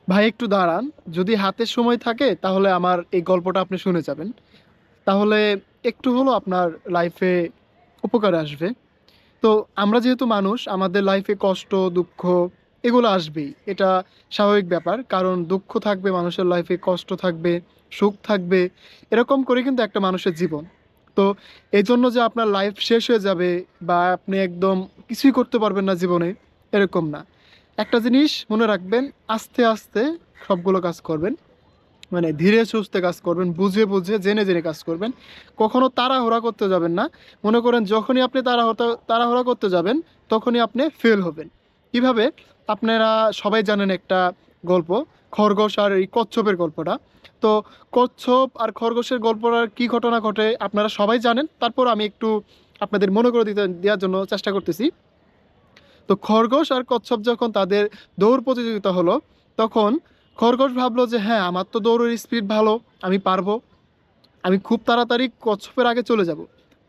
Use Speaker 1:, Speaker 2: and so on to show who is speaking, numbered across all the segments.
Speaker 1: ভাই একটু দাঁড়ান, যদি হাতে সময় থাকে তাহলে আমার এই গল্পটা আপনি শুনে যাবেন। তাহলে একটু হলো আপনার লাইফে উপকারে আসবে। তো আমরা যেহেতু মানুষ, আমাদের লাইফে কষ্ট, দুঃখ এগুলো আসবেই, এটা স্বাভাবিক ব্যাপার। কারণ দুঃখ থাকবে মানুষের লাইফে, কষ্ট থাকবে, সুখ থাকবে, এরকম করে কিন্তু একটা মানুষের জীবন। তো এই জন্য যে আপনার লাইফ শেষ হয়ে যাবে বা আপনি একদম কিছুই করতে পারবেন না জীবনে, এরকম না। একটা জিনিস মনে রাখবেন, আস্তে আস্তে সবগুলো কাজ করবেন, মানে ধীরে সুস্থে কাজ করবেন, বুঝে বুঝে জেনে জেনে কাজ করবেন। কখনো তাড়াহুড়া করতে যাবেন না। মনে করেন যখনই আপনি তাড়াহুড়া করতে যাবেন, তখনই আপনি ফেল হবেন। কিভাবে? আপনারা সবাই জানেন একটা গল্প, খরগোশ আর এই কচ্ছপের গল্পটা। তো কচ্ছপ আর খরগোশের গল্পটার কি ঘটনা ঘটে আপনারা সবাই জানেন, তারপর আমি একটু আপনাদের মনে করে দেওয়ার জন্য চেষ্টা করতেছি। তো খরগোশ আর কচ্ছপ যখন তাদের দৌড় প্রতিযোগিতা হলো, তখন খরগোশ ভাবলো যে হ্যাঁ, আমার তো দৌড়ের স্পিড ভালো, আমি পারবো, আমি খুব তাড়াতাড়ি কচ্ছপের আগে চলে যাব।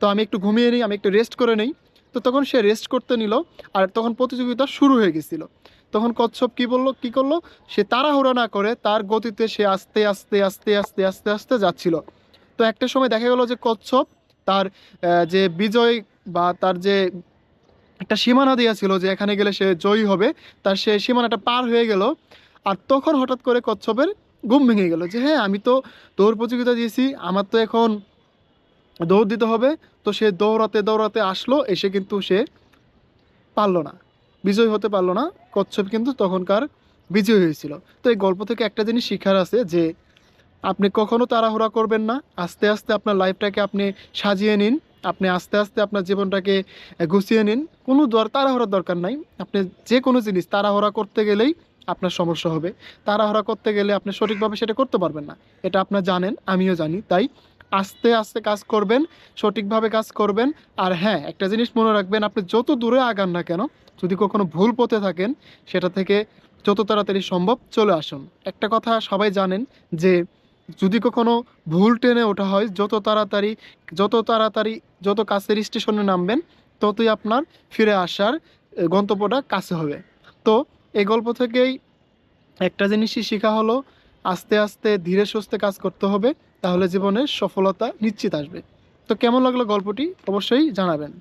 Speaker 1: তো আমি একটু ঘুমিয়ে নিই, আমি একটু রেস্ট করে নিই। তো তখন সে রেস্ট করতে নিল, আর তখন প্রতিযোগিতা শুরু হয়ে গেছিল। তখন কচ্ছপ কি করলো, সে তাড়াহুড়ো না করে তার গতিতে সে আস্তে আস্তে আস্তে আস্তে আস্তে আস্তে যাচ্ছিল। তো একটা সময় দেখা গেল যে কচ্ছপ তার যে বিজয় বা তার যে একটা সীমানা দেওয়া ছিল যে এখানে গেলে সে জয়ী হবে, তার সে সীমানাটা পার হয়ে গেল। আর তখন হঠাৎ করে কচ্ছপের ঘুম ভেঙে গেল যে হ্যাঁ, আমি তো দৌড় প্রতিযোগিতা দিয়েছি, আমার তো এখন দৌড় দিতে হবে। তো সে দৌড়াতে দৌড়াতে আসলো, এসে কিন্তু সে পারলো না, বিজয় হতে পারলো না। কচ্ছপ কিন্তু তখনকার বিজয় হয়েছিল। তো এই গল্প থেকে একটা জিনিস শিখার আছে যে আপনি কখনো তাড়াহুড়া করবেন না, আস্তে আস্তে আপনার লাইফটাকে আপনি সাজিয়ে নিন, আপনি আস্তে আস্তে আপনার জীবনটাকে গুছিয়ে নিন। কোনো তাড়াহুড়ার দরকার নাই। আপনি যে কোনো জিনিস তাড়াহুড়া করতে গেলেই আপনার সমস্যা হবে। তাড়াহুড়া করতে গেলে আপনি সঠিকভাবে সেটা করতে পারবেন না, এটা আপনার জানেন, আমিও জানি। তাই আস্তে আস্তে কাজ করবেন, সঠিকভাবে কাজ করবেন। আর হ্যাঁ, একটা জিনিস মনে রাখবেন, আপনি যত দূরে আগান না কেন, যদি কখনো ভুল পথে থাকেন, সেটা থেকে যত তাড়াতাড়ি সম্ভব চলে আসুন। একটা কথা সবাই জানেন যে যদি কখনো ভুল ট্রেনে ওঠা হয়, যত তাড়াতাড়ি যত কাছের স্টেশনে নামবেন, ততই আপনার ফিরে আসার গন্তব্যটা কাছে হবে। তো এই গল্প থেকেই একটা জিনিসই শেখা হলো, আস্তে আস্তে ধীরে সুস্থে কাজ করতে হবে, তাহলে জীবনে সফলতা নিশ্চিত আসবে। তো কেমন লাগলো গল্পটি অবশ্যই জানাবেন।